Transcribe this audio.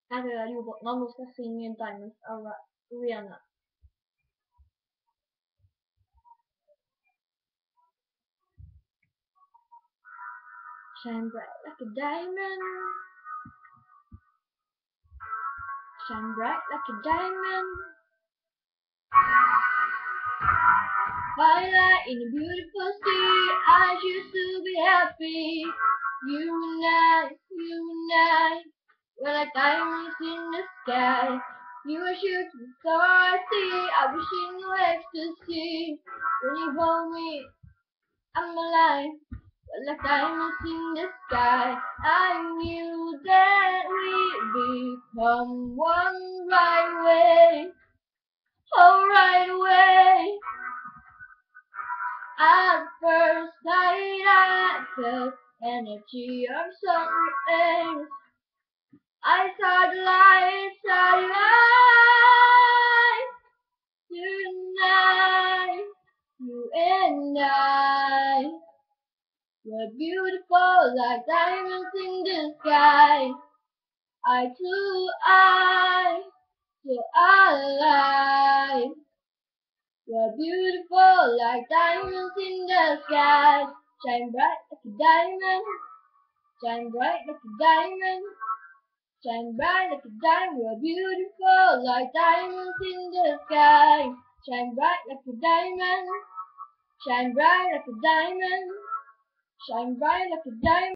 那个如果singing diamonds are Rihanna. Shine bright like a diamond. Shine bright like a diamond. Twilight in a beautiful sea. I used to be happy. You and I, we're like diamonds in the sky. You were shooting so I see. I wish you knew ecstasy. When you hold me, I'm alive. We're like diamonds in the sky. I knew that we'd become one right away. Oh, right away. At first sight, I felt energy of sun rays. I saw the light inside your eyes. Tonight, you and I were beautiful like diamonds in the sky. Eye to eye, so alive. We're beautiful like diamonds in the sky. Shine bright like a diamond. Shine bright like a diamond. Shine bright like a diamond. We're beautiful like diamonds in the sky. Shine bright like a diamond. Shine bright like a diamond. Shine bright like a diamond.